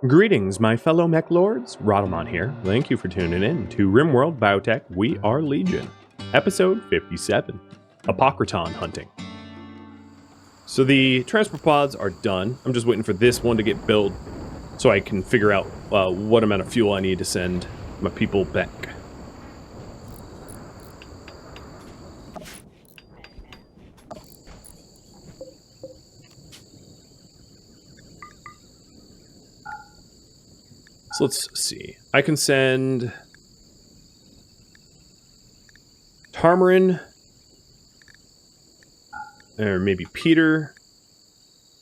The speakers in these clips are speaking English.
Greetings, my fellow mech lords. Rhadamant here. Thank you for tuning in to RimWorld Biotech. We are Legion. Episode 57. Apocriton hunting. So the transport pods are done. I'm just waiting for this one to get built so I can figure out what amount of fuel I need to send my people back. So let's see. I can send Tarmarin, or maybe Peter,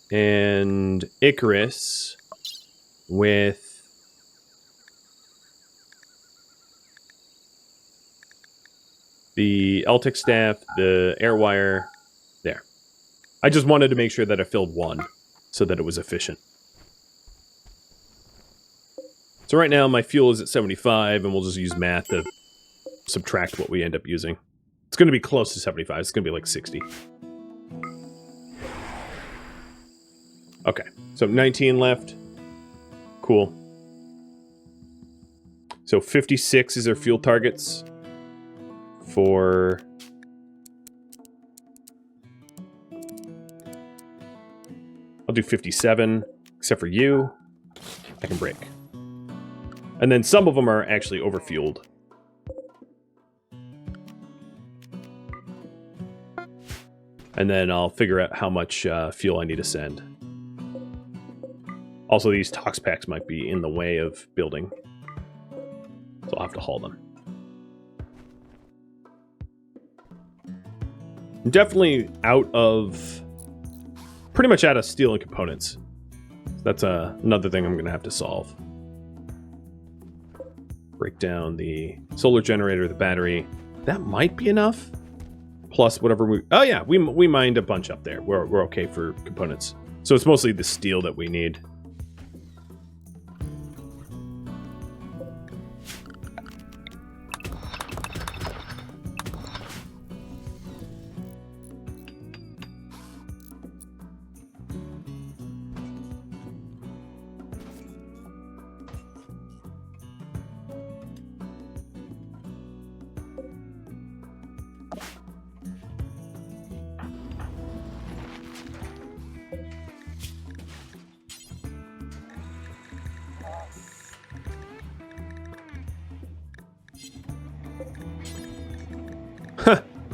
and Icarus with the Eltic staff, the air wire, there. I just wanted to make sure that I filled one so that it was efficient. So right now my fuel is at 75, and we'll just use math to subtract what we end up using. It's going to be close to 75. It's going to be like 60. Okay, so 19 left. Cool. So 56 is our fuel targets for... I'll do 57, except for you. I can break. And then some of them are actually overfueled. And then I'll figure out how much fuel I need to send. Also, these tox packs might be in the way of building. So I'll have to haul them. I'm definitely out of... pretty much out of steel and components. That's another thing I'm going to have to solve. Break down the solar generator, the battery. That might be enough. Plus whatever we... Oh yeah, we mined a bunch up there. We're okay for components. So it's mostly the steel that we need.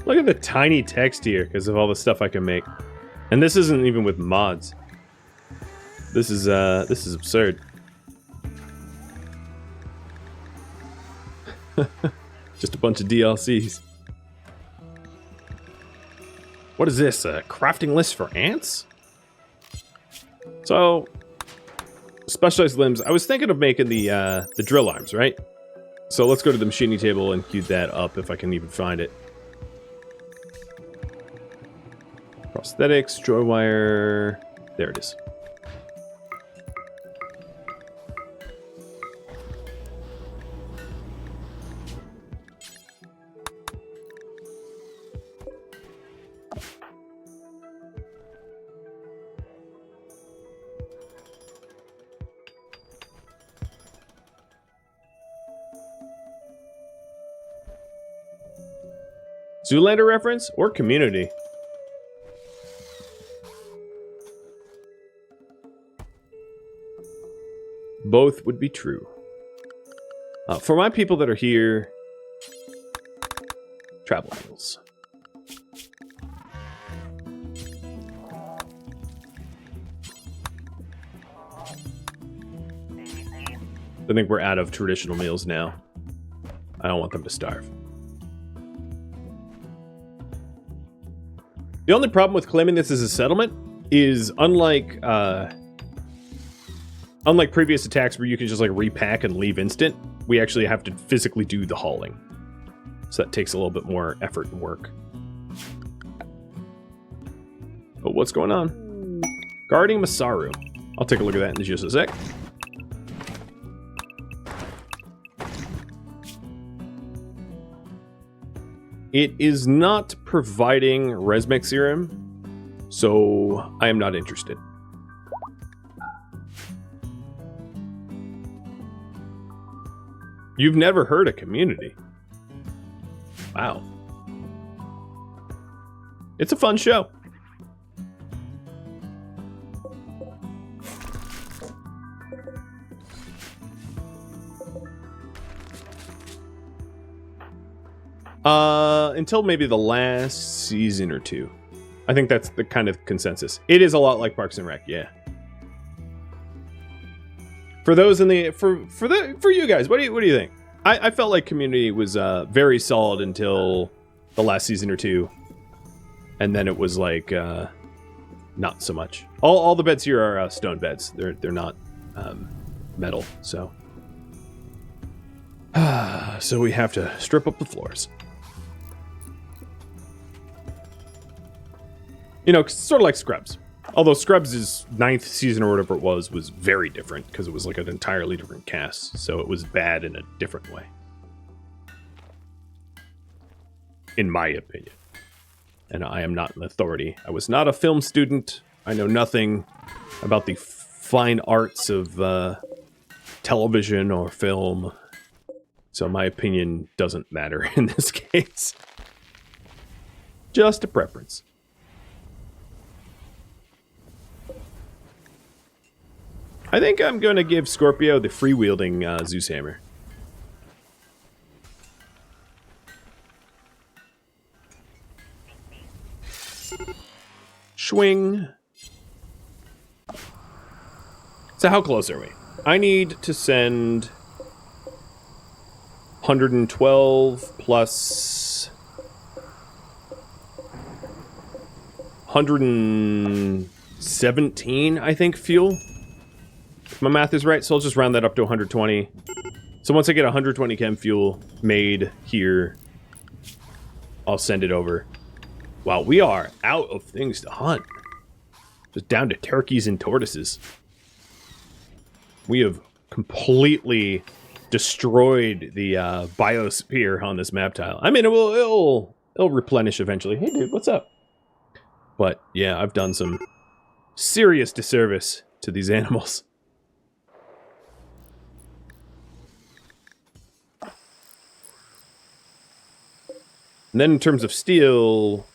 Look at the tiny text here because of all the stuff I can make. And this isn't even with mods. This is absurd. Just a bunch of DLCs. What is this? A crafting list for ants? So, specialized limbs. I was thinking of making the drill arms, right? So let's go to the machining table and queue that up if I can even find it. Prosthetics, joy wire. There it is. Zoolander reference or Community? Both would be true. For my people that are here, travel meals. I think we're out of traditional meals now. I don't want them to starve. The only problem with claiming this as a settlement is unlike previous attacks where you can just like repack and leave instant, we actually have to physically do the hauling. So that takes a little bit more effort and work. But what's going on? Guarding Masaru. I'll take a look at that in just a sec. It is not providing Resmec serum, so I am not interested. You've never heard of Community? Wow. It's a fun show. Until maybe the last season or two. I think that's the kind of consensus. It is a lot like Parks and Rec, yeah. For those in the for you guys, what do you think? I felt like Community was very solid until the last season or two, and then it was like not so much. All the beds here are stone beds. They're not metal, so so we have to strip up the floors. You know, sort of like Scrubs. Although Scrubs' 9th season or whatever it was very different because it was like an entirely different cast. So it was bad in a different way. In my opinion. And I am not an authority. I was not a film student. I know nothing about the fine arts of television or film. So my opinion doesn't matter in this case. Just a preference. I think I'm going to give Scorpio the free-wielding Zeus hammer. Swing. So how close are we? I need to send 112 plus 117, I think, fuel. My math is right, so I'll just round that up to 120. So once I get 120 chem fuel made here, I'll send it over. Wow, we are out of things to hunt. Just down to turkeys and tortoises. We have completely destroyed the biosphere on this map tile. I mean, it'll replenish eventually. Hey, dude, what's up? But yeah, I've done some serious disservice to these animals. And then in terms of steel,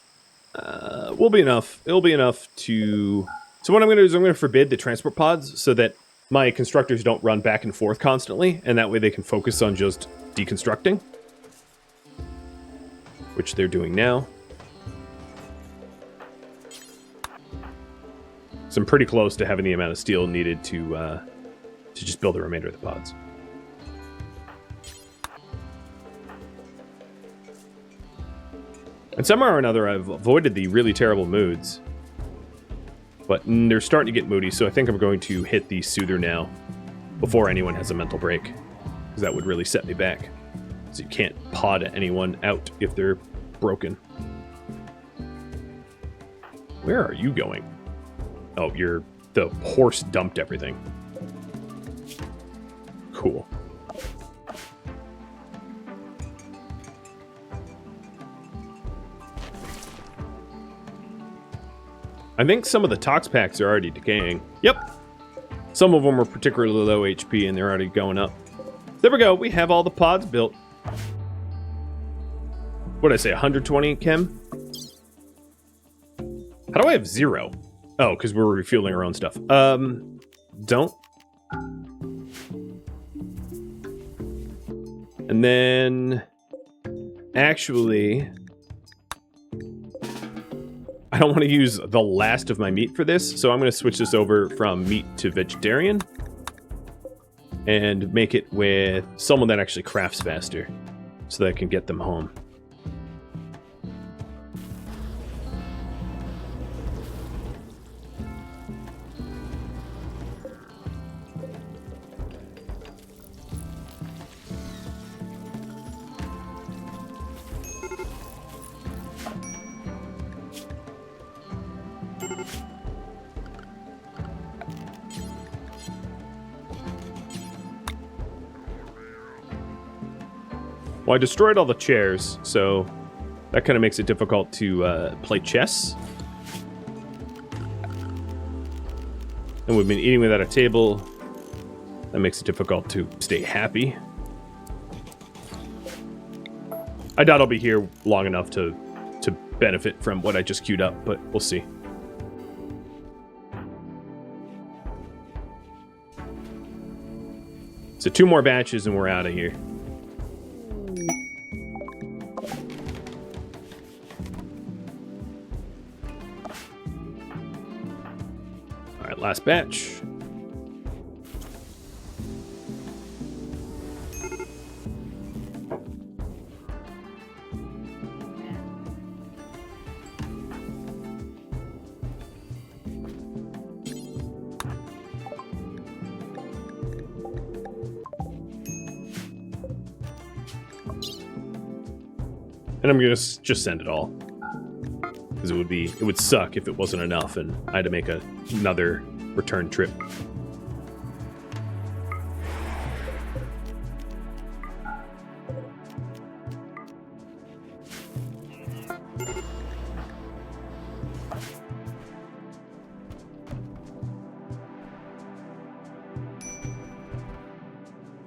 will be enough. It'll be enough to... So what I'm going to do is I'm going to forbid the transport pods so that my constructors don't run back and forth constantly, and that way they can focus on just deconstructing. Which they're doing now. So I'm pretty close to having the amount of steel needed to just build the remainder of the pods. And somehow or another, I've avoided the really terrible moods. But they're starting to get moody, so I think I'm going to hit the Soother now before anyone has a mental break. Because that would really set me back. So you can't pod anyone out if they're broken. Where are you going? Oh, the horse dumped everything. Cool. I think some of the tox packs are already decaying. Yep. Some of them are particularly low HP and they're already going up. There we go. We have all the pods built. What did I say? 120 chem? How do I have 0? Oh, because we're refueling our own stuff. Don't. And then... Actually... I don't want to use the last of my meat for this, so I'm going to switch this over from meat to vegetarian. And make it with someone that actually crafts faster, so that I can get them home. Well, I destroyed all the chairs, so that kind of makes it difficult to play chess. And we've been eating without a table. That makes it difficult to stay happy. I doubt I'll be here long enough to benefit from what I just queued up, but we'll see. So 2 more batches and we're out of here. All right, last batch. And I'm gonna just send it all, because it would suck if it wasn't enough and I had to make another return trip.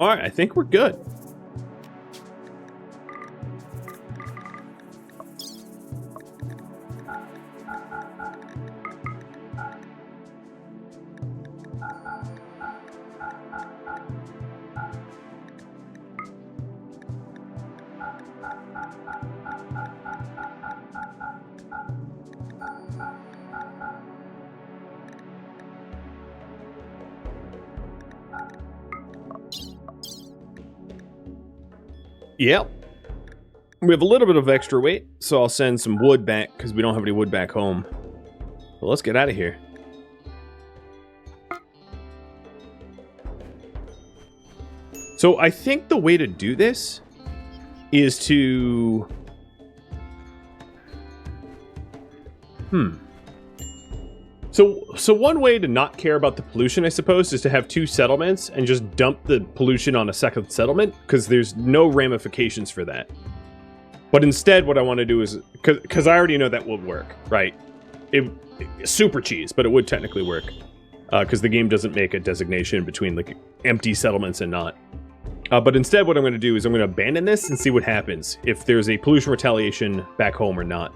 All right, I think we're good. Yep. We have a little bit of extra weight, so I'll send some wood back, because we don't have any wood back home. But let's get out of here. So I think the way to do this is to... So one way to not care about the pollution, I suppose, is to have 2 settlements and just dump the pollution on a second settlement, because there's no ramifications for that. But instead, what I want to do is, because I already know that would work, right? Super cheese, but it would technically work, because the game doesn't make a designation between like empty settlements and not. But instead, what I'm going to do is I'm going to abandon this and see what happens, if there's a pollution retaliation back home or not.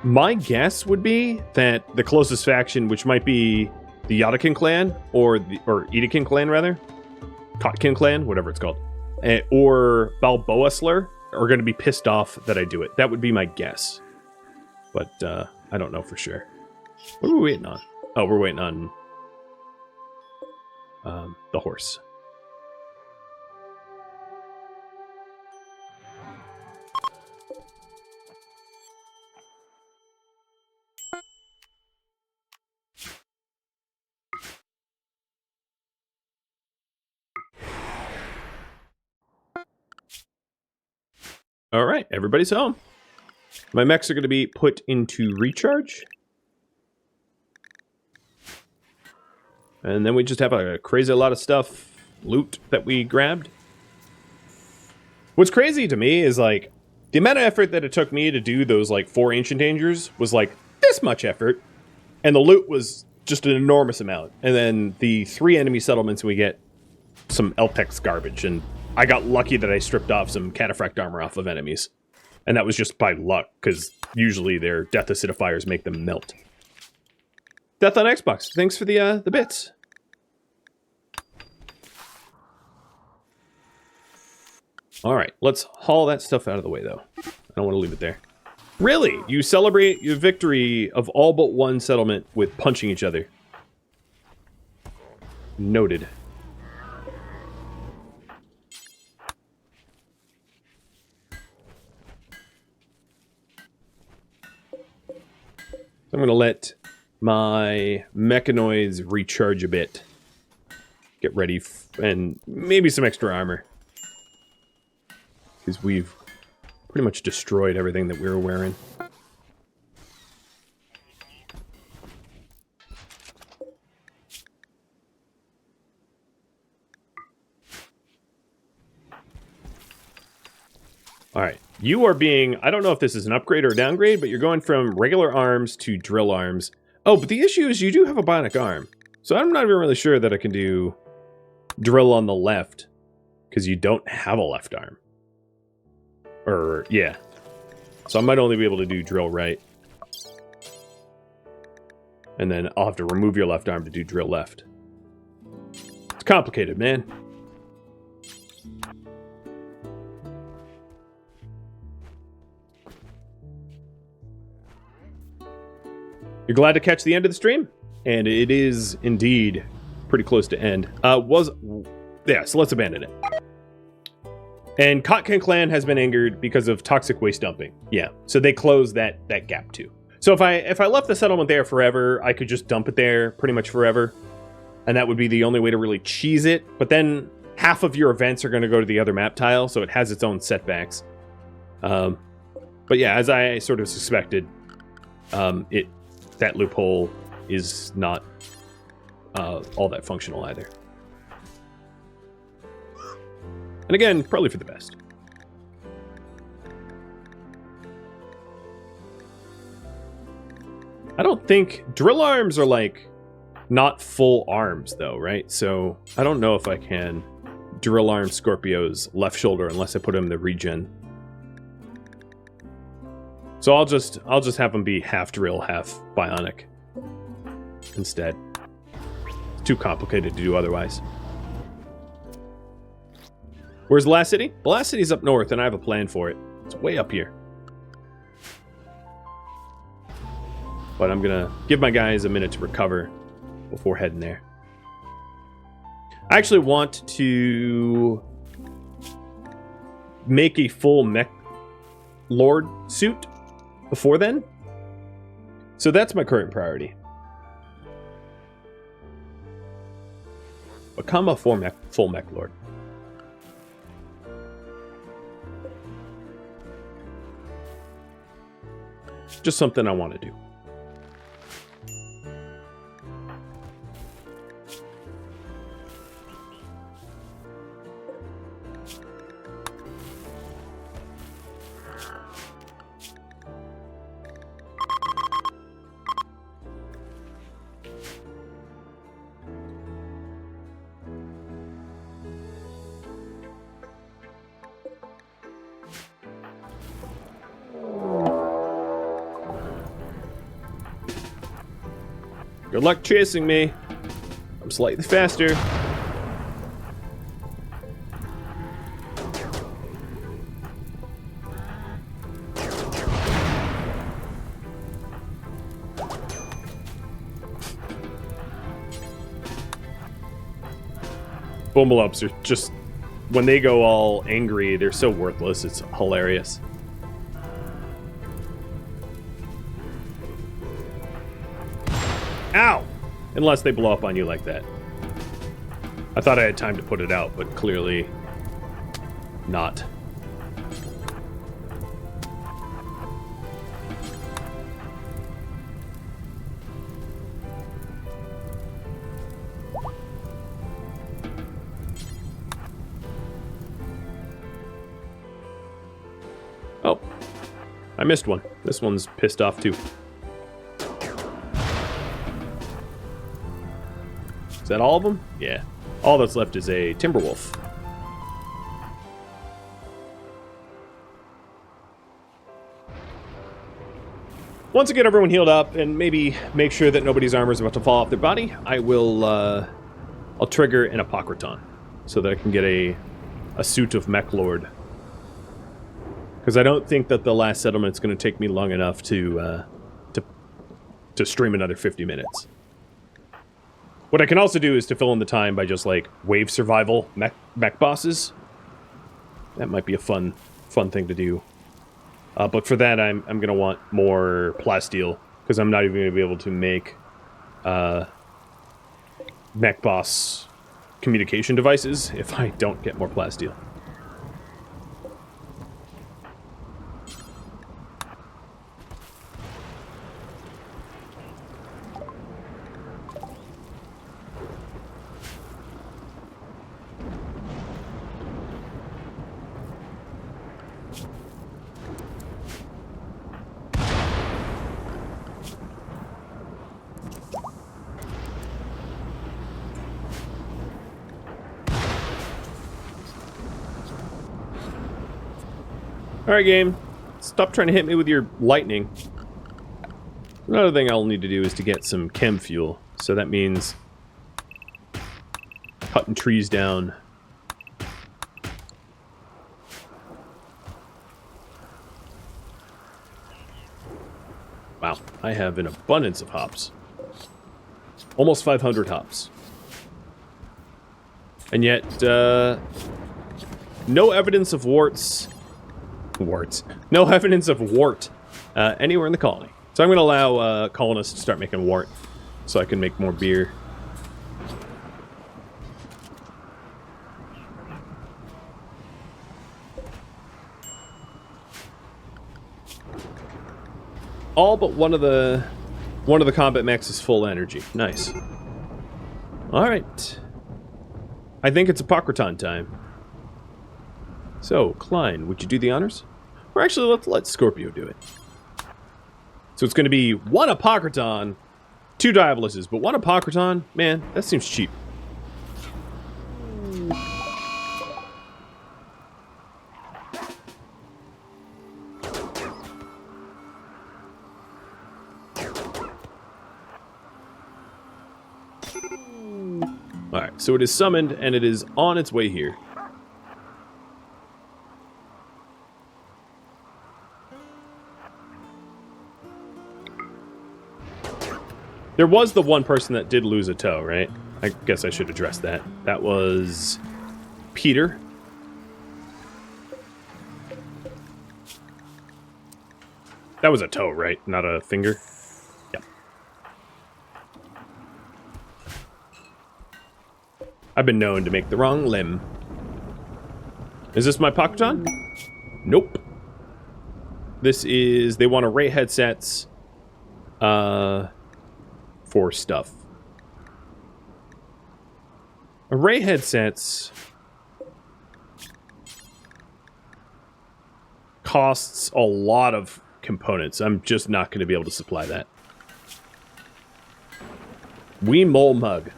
My guess would be that the closest faction, which might be the Yodakin clan, or Edakin clan, rather. Kotkin clan, whatever it's called. Or Balboa Slur, are going to be pissed off that I do it. That would be my guess. But, I don't know for sure. What are we waiting on? Oh, we're waiting on... the horse. All right, everybody's home. My mechs are going to be put into recharge. And then we just have a crazy lot of stuff, loot that we grabbed. What's crazy to me is, like, the amount of effort that it took me to do those, like, 4 ancient dangers was, like, this much effort. And the loot was just an enormous amount. And then the 3 enemy settlements, we get some Elpex garbage, and I got lucky that I stripped off some cataphract armor off of enemies. And that was just by luck, because usually their death acidifiers make them melt. Death on Xbox, thanks for the bits. Alright, let's haul that stuff out of the way, though. I don't want to leave it there. Really? You celebrate your victory of all but one settlement with punching each other. Noted. I'm going to let my mechanoids recharge a bit. Get ready, and maybe some extra armor. Because we've pretty much destroyed everything that we were wearing. Alright, you are being, I don't know if this is an upgrade or a downgrade, but you're going from regular arms to drill arms. Oh, but the issue is you do have a bionic arm. So I'm not even really sure that I can do drill on the left, because you don't have a left arm. Or, yeah. So I might only be able to do drill right. And then I'll have to remove your left arm to do drill left. It's complicated, man. You're glad to catch the end of the stream? And it is indeed pretty close to end. Yeah, so let's abandon it. And Kotkin clan has been angered because of toxic waste dumping. Yeah, so they closed that gap too. So if I left the settlement there forever, I could just dump it there pretty much forever. And that would be the only way to really cheese it. But then half of your events are going to go to the other map tile, so it has its own setbacks. But yeah, as I sort of suspected, that loophole is not all that functional either. And again, probably for the best. I don't think... Drill arms are, like, not full arms, though, right? So I don't know if I can drill arm Scorpio's left shoulder unless I put him in the regen. So I'll just have him be half drill, half bionic instead. It's too complicated to do otherwise. Where's the last city? The last city's up north, and I have a plan for it. It's way up here. But I'm gonna give my guys a minute to recover before heading there. I actually want to make a full mech lord suit before then. So that's my current priority. Become a full mech lord. Just something I want to do. Good luck chasing me. I'm slightly faster. Bumbleups are just, when they go all angry, they're so worthless. It's hilarious. Ow! Unless they blow up on you like that. I thought I had time to put it out, but clearly not. Oh, I missed one. This one's pissed off too. Is that all of them? Yeah. All that's left is a Timberwolf. Once I get everyone healed up and maybe make sure that nobody's armor is about to fall off their body, I will, I'll trigger an Apocriton so that I can get a suit of Mech Lord. Because I don't think that the last settlement's going to take me long enough to stream another 50 minutes. What I can also do is to fill in the time by just, like, wave survival mech bosses. That might be a fun thing to do. But for that, I'm going to want more plasteel, because I'm not even going to be able to make mech boss communication devices if I don't get more plasteel. Alright, game. Stop trying to hit me with your lightning. Another thing I'll need to do is to get some chem fuel. So that means cutting trees down. Wow, I have an abundance of hops. Almost 500 hops. And yet, no evidence of warts. No evidence of wart anywhere in the colony. So I'm going to allow colonists to start making wart so I can make more beer. All but one of the combat mechs is full energy. Nice. All right. I think it's Apocriton time. So, Klein, would you do the honors? Or actually, let's let Scorpio do it. So it's going to be 1 Apocriton, 2 Diaboluses, but 1 Apocriton, man, that seems cheap. Alright, so it is summoned, and it is on its way here. There was the one person that did lose a toe, right? I guess I should address that. That was Peter. That was a toe, right? Not a finger? Yep. I've been known to make the wrong limb. Is this my Apocriton? Nope. This is... They want array headsets. For stuff. Array headsets costs a lot of components. I'm just not going to be able to supply that. Wee Mole Mug.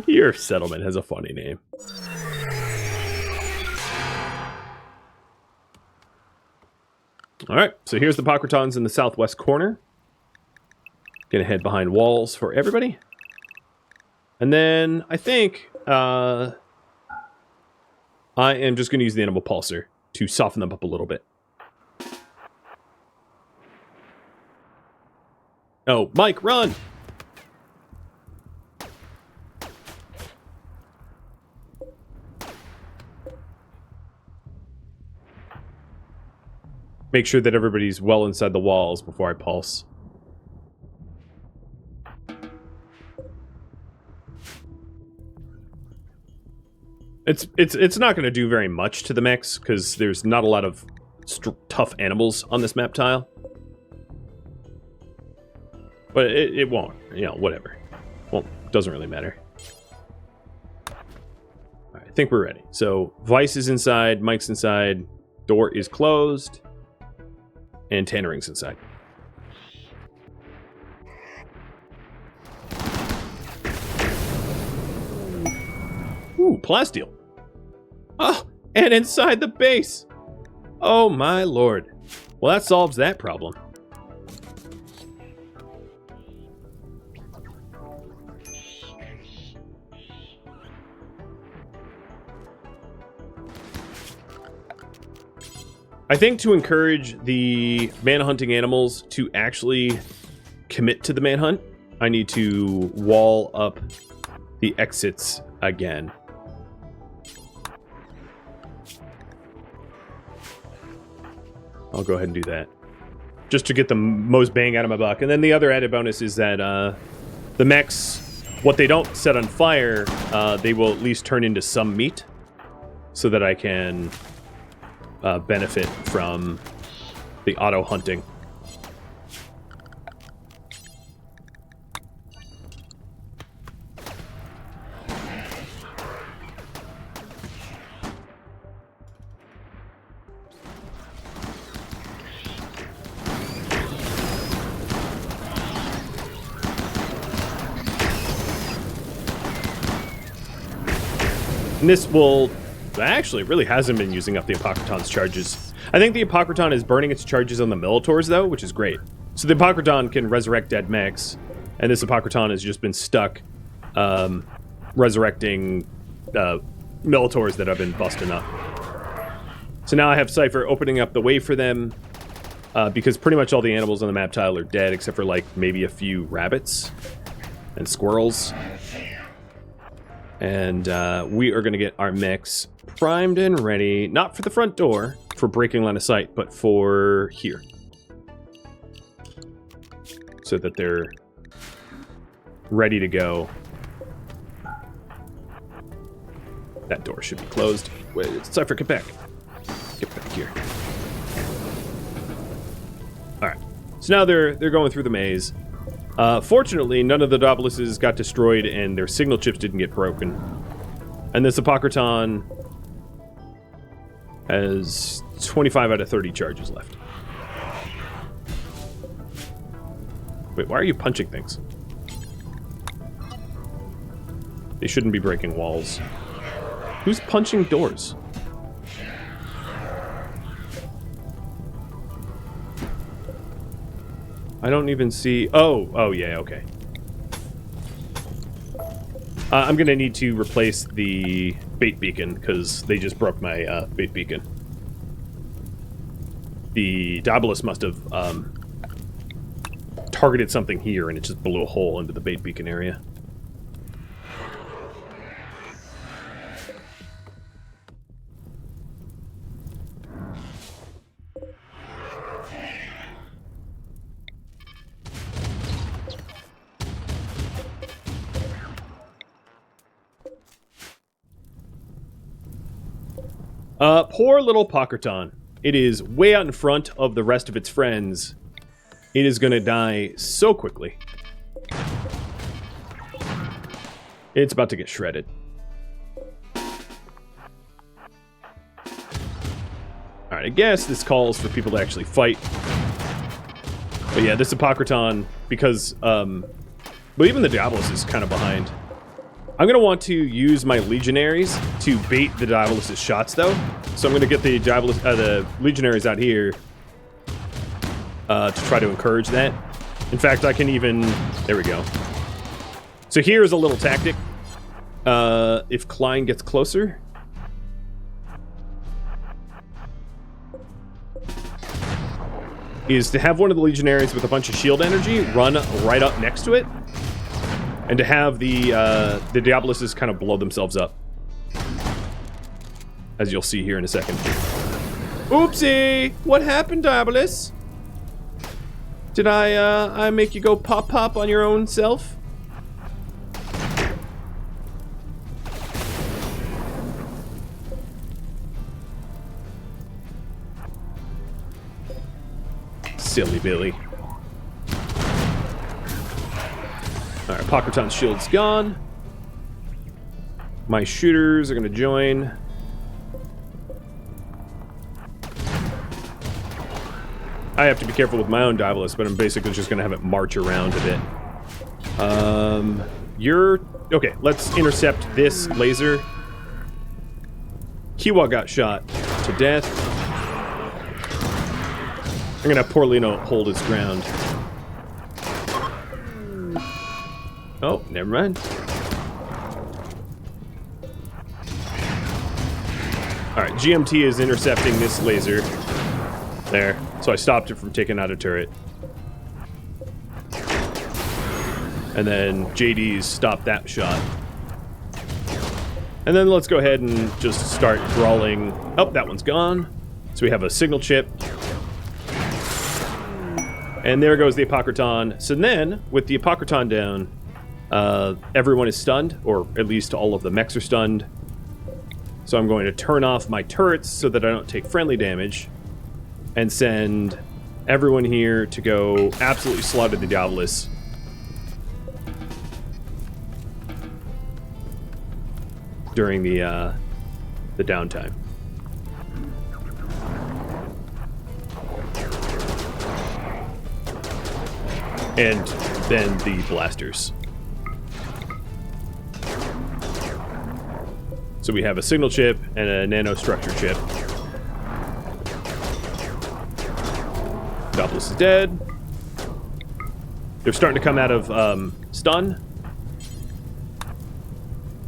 Your settlement has a funny name. Alright, so here's the Apocritons in the southwest corner. Gonna head behind walls for everybody. And then, I think, I am just gonna use the animal pulsar to soften them up a little bit. Oh, Mike, run! Make sure that everybody's well inside the walls before I pulse. It's not going to do very much to the mechs, because there's not a lot of tough animals on this map tile. But it won't, you know, whatever. Well, doesn't really matter. Alright, I think we're ready. So, Vice is inside, Mike's inside, door is closed, and Tannering's inside. Ooh, plasteel. Oh, and inside the base. Oh my lord. Well, that solves that problem. I think to encourage the manhunting animals to actually commit to the manhunt, I need to wall up the exits again. I'll go ahead and do that. Just to get the most bang out of my buck. And then the other added bonus is that the mechs, what they don't set on fire, they will at least turn into some meat. So that I can benefit from the auto-hunting. And this will So actually, it really hasn't been using up the Apocriton's charges. I think the Apocriton is burning its charges on the Minotaurs, though, which is great. So the Apocriton can resurrect dead mechs, and this Apocriton has just been stuck resurrecting Minotaurs that have been busting up. So now I have Cypher opening up the way for them, because pretty much all the animals on the map tile are dead, except for, like, maybe a few rabbits and squirrels. And we are going to get our mechs primed and ready, not for the front door, for breaking line of sight, but for here. So that they're ready to go. That door should be closed. Wait, Cypher, get back. Get back here. Alright. So now they're going through the maze. Fortunately, none of the Daedalus got destroyed and their signal chips didn't get broken. And this Apocriton has 25 out of 30 charges left. Wait, why are you punching things? They shouldn't be breaking walls. Who's punching doors? I don't even see... Oh, yeah, okay. I'm gonna need to replace the bait beacon, because they just broke my bait beacon. The Daedalus must have targeted something here, and it just blew a hole into the bait beacon area. Poor little Apocriton. It is way out in front of the rest of its friends. It is gonna die so quickly. It's about to get shredded. Alright, I guess this calls for people to actually fight. But yeah, this Apocriton, because, well, even the Daedalus is kind of behind. I'm going to want to use my Legionnaires to bait the Daedalus' shots, though. So I'm going to get the the Legionnaires out here to try to encourage that. In fact, I can even... There we go. So here's a little tactic. If Klein gets closer... is to have one of the Legionnaires with a bunch of shield energy run right up next to it. And to have the Daedalus kind of blow themselves up. As you'll see here in a second. Oopsie! What happened, Daedalus? Did I make you go pop-pop on your own self? Silly Billy. Alright, Apocriton's shield's gone. My shooters are gonna join. I have to be careful with my own Daedalus, but I'm basically just gonna have it march around a bit. Okay, let's intercept this laser. Kiwa got shot to death. I'm gonna have Porlino hold his ground. Oh, never mind. Alright, GMT is intercepting this laser. There. So I stopped it from taking out a turret. And then JD's stopped that shot. And then let's go ahead and just start brawling. Oh, that one's gone. So we have a signal chip. And there goes the Apocriton. So then, with the Apocriton down, everyone is stunned, or at least all of the mechs are stunned. So I'm going to turn off my turrets so that I don't take friendly damage, and send everyone here to go absolutely slaughter the Daedalus. During the downtime. And then the blasters. So we have a signal chip and a nanostructure chip. Doubtless is dead. They're starting to come out of stun.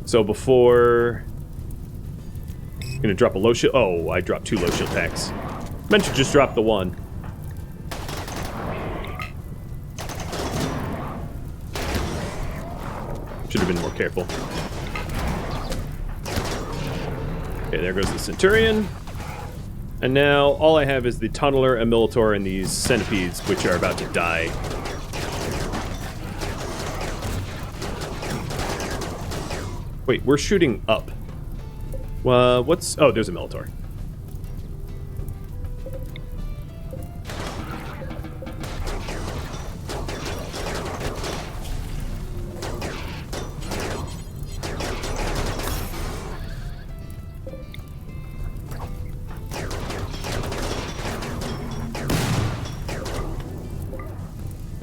So before... I'm gonna drop a low shield. Oh, I dropped 2 low shield packs. Meant to just drop the 1. Should have been more careful. Okay, there goes the Centurion. And now all I have is the Tunneler, a Militor, and these Centipedes, which are about to die. Wait, we're shooting up. What's... Oh, there's a Militor.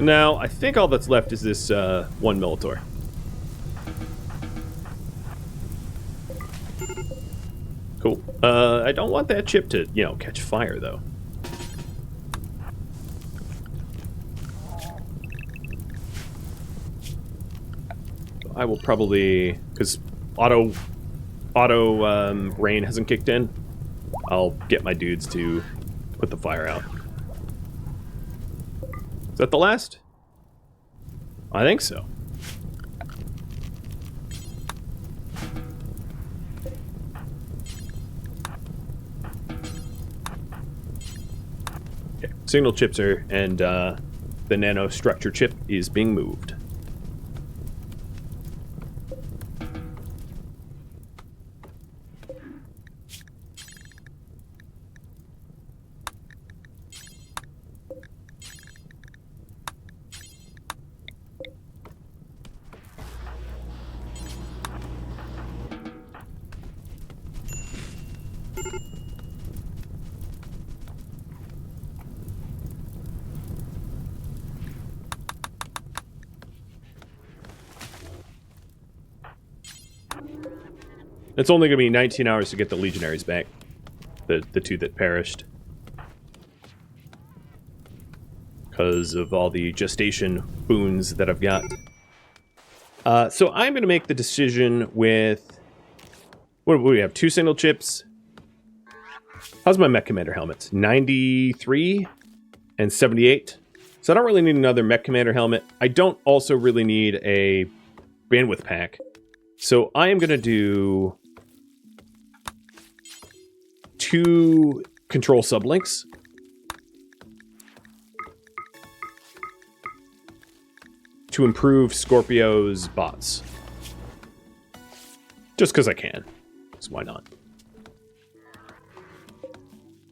Now, I think all that's left is this one Militor. Cool. I don't want that chip to, you know, catch fire, though. I will probably, because auto rain hasn't kicked in, I'll get my dudes to put the fire out. Is that the last? I think so. Okay. Signal chips are, and the nanostructure chip is being moved. It's only going to be 19 hours to get the Legionnaires back. The 2 that perished. Because of all the gestation boons that I've got. So I'm going to make the decision with... What do we have? 2 signal chips. How's my Mech Commander helmets? 93 and 78. So I don't really need another Mech Commander helmet. I don't also really need a bandwidth pack. So I am going to do 2 control sublinks. To improve Scorpio's bots. Just because I can. So why not?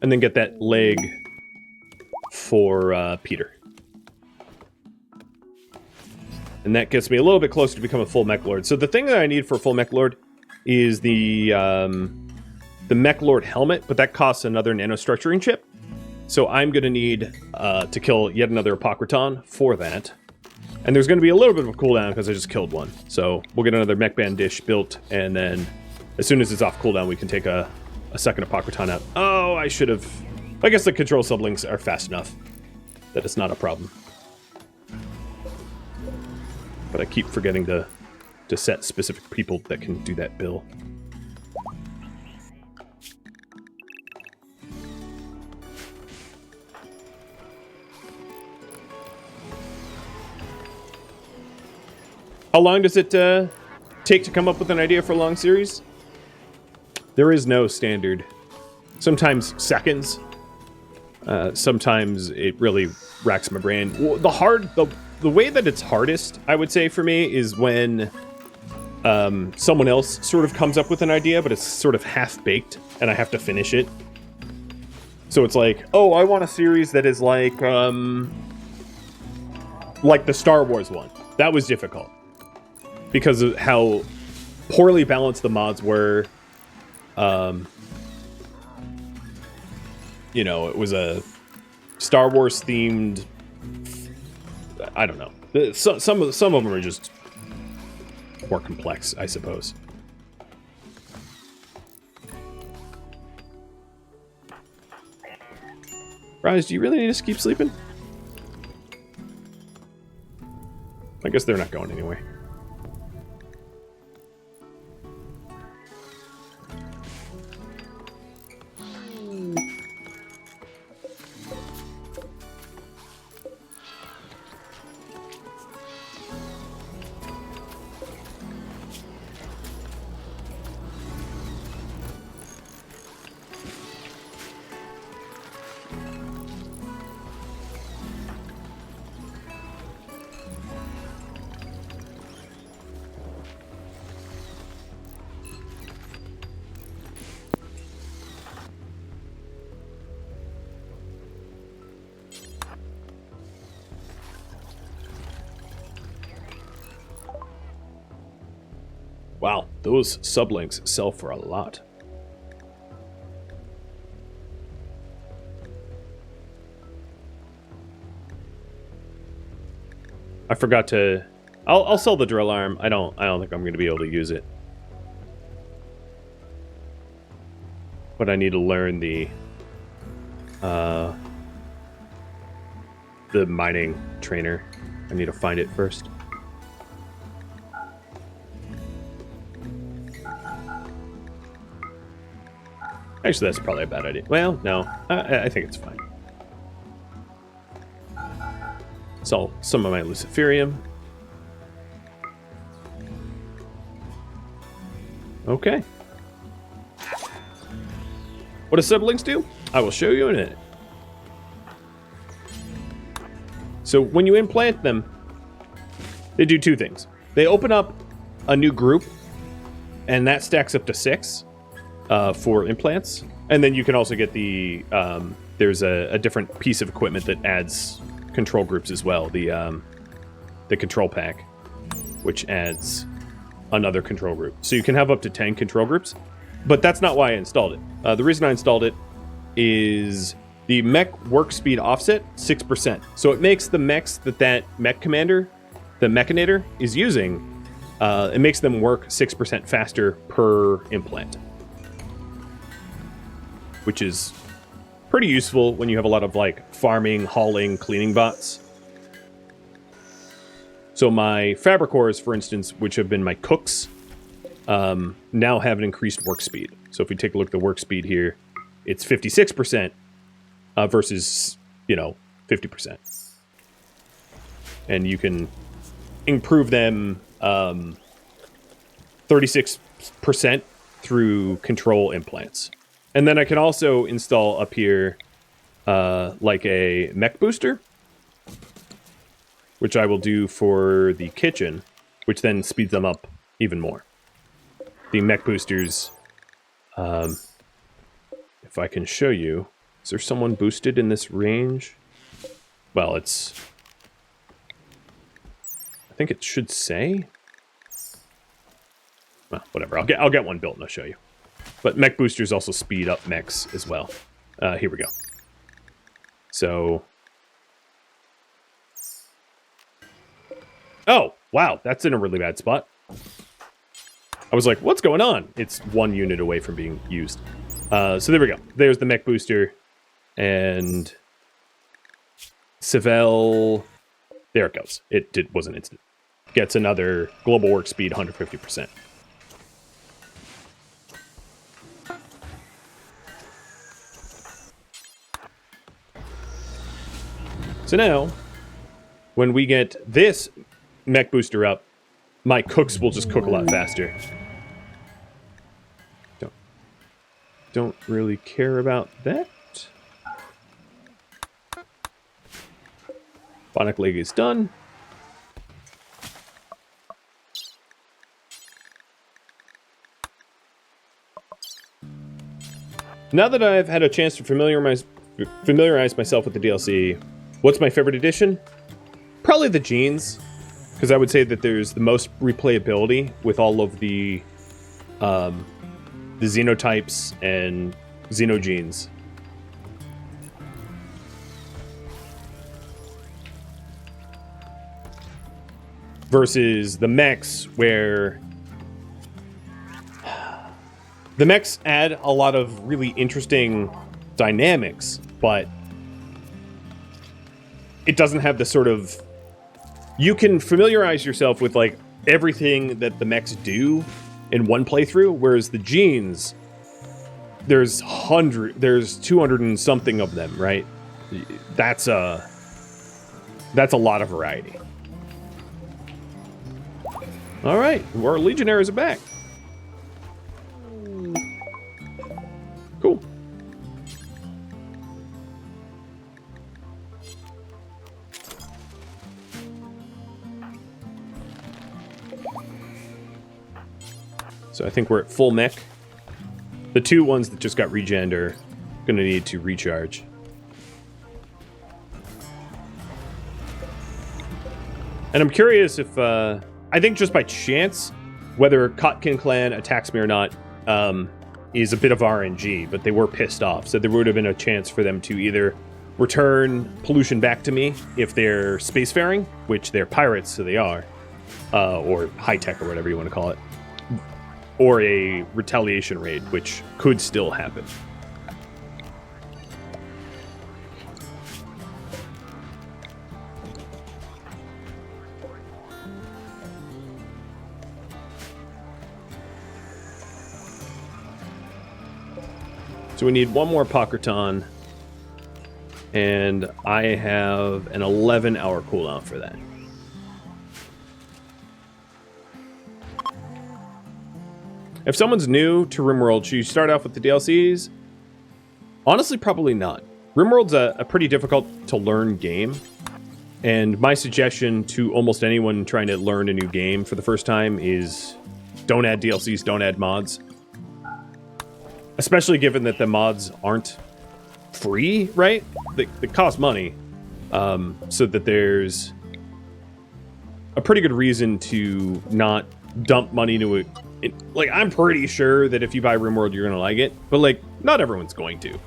And then get that leg for Peter. And that gets me a little bit closer to become a full Mech Lord. So the thing that I need for a full Mech Lord is the Mech Lord helmet, but that costs another nanostructuring chip. So I'm going to need to kill yet another Apocriton for that. And there's going to be a little bit of a cooldown because I just killed one. So we'll get another Mech Band dish built, and then as soon as it's off cooldown, we can take a second Apocriton out. Oh, I should have... I guess the control sublinks are fast enough that it's not a problem. But I keep forgetting to set specific people that can do that bill. How long does it take to come up with an idea for a long series? There is no standard. Sometimes seconds. Sometimes it really racks my brain. Well, the way that it's hardest, I would say, for me, is when someone else sort of comes up with an idea, but it's sort of half-baked, and I have to finish it. So it's like, oh, I want a series that is like the Star Wars one. That was difficult. Because of how poorly balanced the mods were. You know, it was a Star Wars themed... I don't know. Some of them are just more complex, I suppose. Rise, do you really need to keep sleeping? I guess they're not going anywhere. Wow, those sublinks sell for a lot. I forgot to... I'll sell the drill arm. I don't think I'm going to be able to use it. But I need to learn the mining trainer. I need to find it first. Actually, that's probably a bad idea. Well, no. I think it's fine. Sell some of my luciferium. Okay. What do sublinks do? I will show you in a minute. So when you implant them, they do two things. They open up a new group, and that stacks up to 6. For implants, and then you can also get the there's a different piece of equipment that adds control groups as well, the control pack, which adds another control group, so you can have up to 10 control groups. But that's not why I installed it. The reason I installed it is the mech work speed offset 6%, so it makes the mechs that mech commander, the mechanator, is using, it makes them work 6% faster per implant, which is pretty useful when you have a lot of like farming, hauling, cleaning bots. So my fabricors, for instance, which have been my cooks, now have an increased work speed. So if we take a look at the work speed here, it's 56% versus, 50%. And you can improve them 36% through control implants. And then I can also install up here like a mech booster, which I will do for the kitchen, which then speeds them up even more. The mech boosters, if I can show you, is there someone boosted in this range? Well, I think it should say. Well, whatever. I'll get one built and I'll show you. But mech boosters also speed up mechs as well. Here we go. So... Oh, wow, that's in a really bad spot. I was like, what's going on? It's 1 unit away from being used. So there we go. There's the mech booster. And... Civel... There it goes. It wasn't instant. Gets another global work speed, 150%. So now, when we get this mech booster up, my cooks will just cook a lot faster. Don't really care about that. Bionic leg is done. Now that I've had a chance to familiarize myself with the DLC, what's my favorite edition? Probably the genes, because I would say that there's the most replayability with all of the xenotypes and xenogenes. Versus the mechs, where the mechs add a lot of really interesting dynamics, but it doesn't have the sort of... You can familiarize yourself with, like, everything that the mechs do in one playthrough, whereas the genes, there's 200 and something of them, right? That's a lot of variety. All right, our Legionnaires are back. Cool. So I think we're at full mech. The two ones that just got regened are going to need to recharge. And I'm curious if, I think just by chance, whether Kotkin clan attacks me or not is a bit of RNG, but they were pissed off. So there would have been a chance for them to either return pollution back to me if they're spacefaring, which they're pirates, so they are, or high-tech or whatever you want to call it, or a retaliation raid, which could still happen. So we need one more Apocriton, and I have an 11-hour cooldown for that. If someone's new to RimWorld, should you start off with the DLCs? Honestly, probably not. RimWorld's a pretty difficult to learn game, and my suggestion to almost anyone trying to learn a new game for the first time is don't add DLCs, don't add mods. Especially given that the mods aren't free, right? They cost money, so that there's a pretty good reason to not dump money into it. Like, I'm pretty sure that if you buy RimWorld, you're gonna like it, but like, not everyone's going to.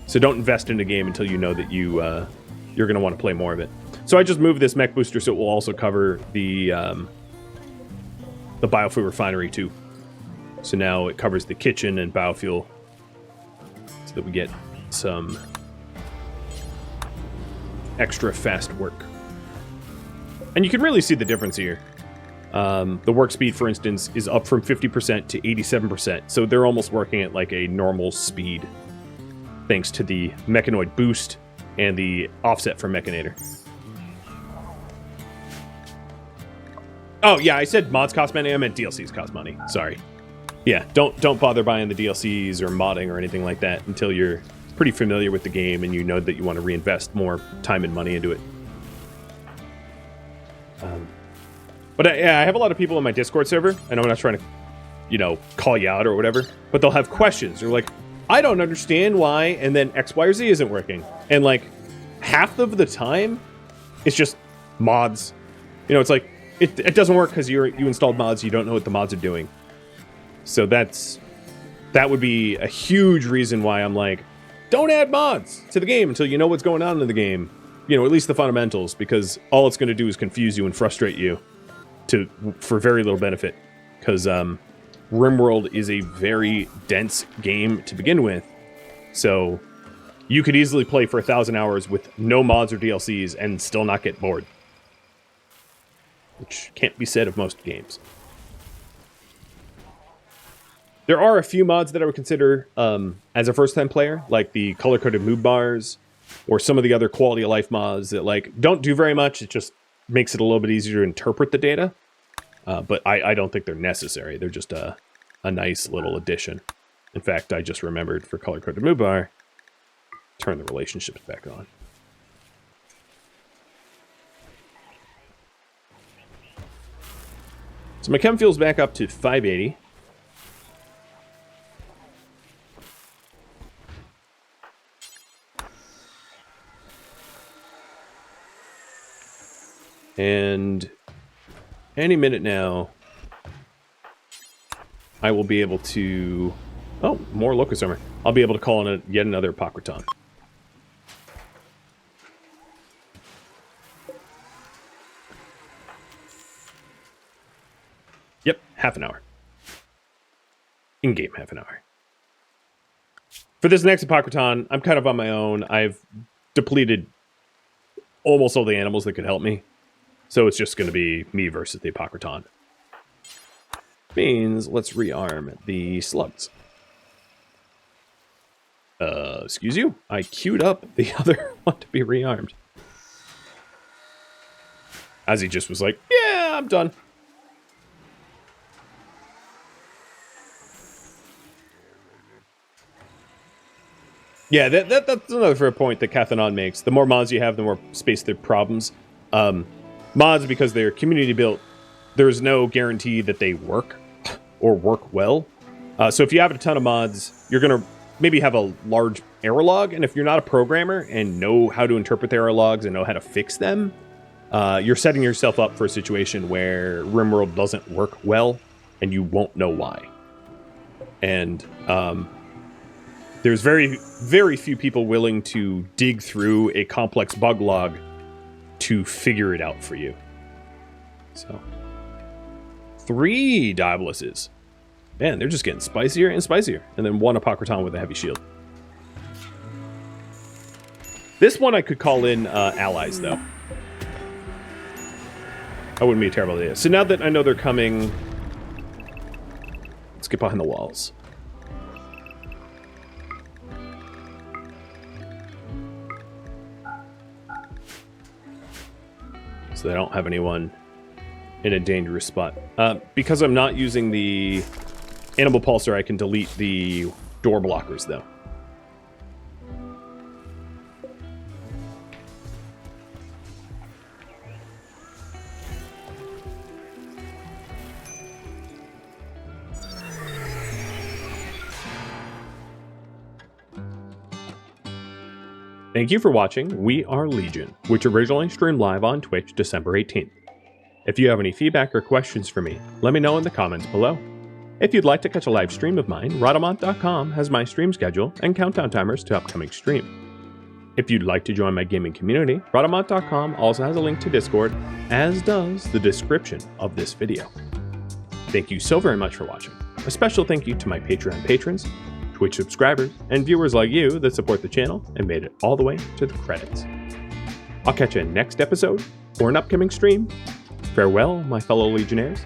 So don't invest in a game until you know that you're gonna want to play more of it. So I just moved this mech booster so it will also cover the biofuel refinery too. So now it covers the kitchen and biofuel, so that we get some extra fast work. And you can really see the difference here. The work speed, for instance, is up from 50% to 87%. So they're almost working at like a normal speed, thanks to the mechanoid boost and the offset from Mechanator. Oh yeah, I said mods cost money. I meant DLCs cost money. Sorry. Yeah, don't bother buying the DLCs or modding or anything like that until you're pretty familiar with the game and you know that you want to reinvest more time and money into it. But yeah, I have a lot of people in my Discord server, and I'm not trying to, you know, call you out or whatever, but they'll have questions. They're like, I don't understand why, and then X, Y, or Z isn't working. And like, half of the time, it's just mods. You know, it's like, it doesn't work because you installed mods, you don't know what the mods are doing. So that would be a huge reason why I'm like, don't add mods to the game until you know what's going on in the game. You know, at least the fundamentals, because all it's going to do is confuse you and frustrate you for very little benefit. Because RimWorld is a very dense game to begin with. So you could easily play for 1,000 hours with no mods or DLCs and still not get bored. Which can't be said of most games. There are a few mods that I would consider as a first-time player, like the color-coded move bars, or some of the other quality of life mods that like don't do very much. It just makes it a little bit easier to interpret the data. But I don't think they're necessary. They're just a nice little addition. In fact, I just remembered for color-coded move bar, turn the relationships back on. So my chem fuel's back up to 580. And any minute now, I will be able to... Oh, more locust armor. I'll be able to call in yet another Apocriton. Yep, half an hour. In-game half an hour. For this next Apocriton, I'm kind of on my own. I've depleted almost all the animals that could help me. So it's just going to be me versus the Apocriton. Means let's rearm the slugs. Excuse you? I queued up the other one to be rearmed. As he just was like, yeah, I'm done. Yeah, that's another fair point that Cathanon makes. The more mods you have, the more space there are problems. Mods, because they're community built, there's no guarantee that they work or work well. So if you have a ton of mods, you're going to maybe have a large error log. And if you're not a programmer and know how to interpret the error logs and know how to fix them, you're setting yourself up for a situation where RimWorld doesn't work well and you won't know why. And there's very, very few people willing to dig through a complex bug log to figure it out for you. So, 3 Diaboluses. Man, they're just getting spicier and spicier. And then 1 Apocriton with a heavy shield. This one I could call in allies, though. That wouldn't be a terrible idea. So now that I know they're coming, let's get behind the walls. So they don't have anyone in a dangerous spot. Because I'm not using the animal pulsar, I can delete the door blockers, though. Thank you for watching We Are Legion, which originally streamed live on Twitch December 18th. If you have any feedback or questions for me, let me know in the comments below. If you'd like to catch a live stream of mine, Rhadamant.com has my stream schedule and countdown timers to upcoming stream. If you'd like to join my gaming community, Rhadamant.com also has a link to Discord, as does the description of this video. Thank you so very much for watching. A special thank you to my Patreon patrons, Twitch subscribers, and viewers like you that support the channel and made it all the way to the credits. I'll catch you in next episode or an upcoming stream. Farewell, my fellow Legionnaires,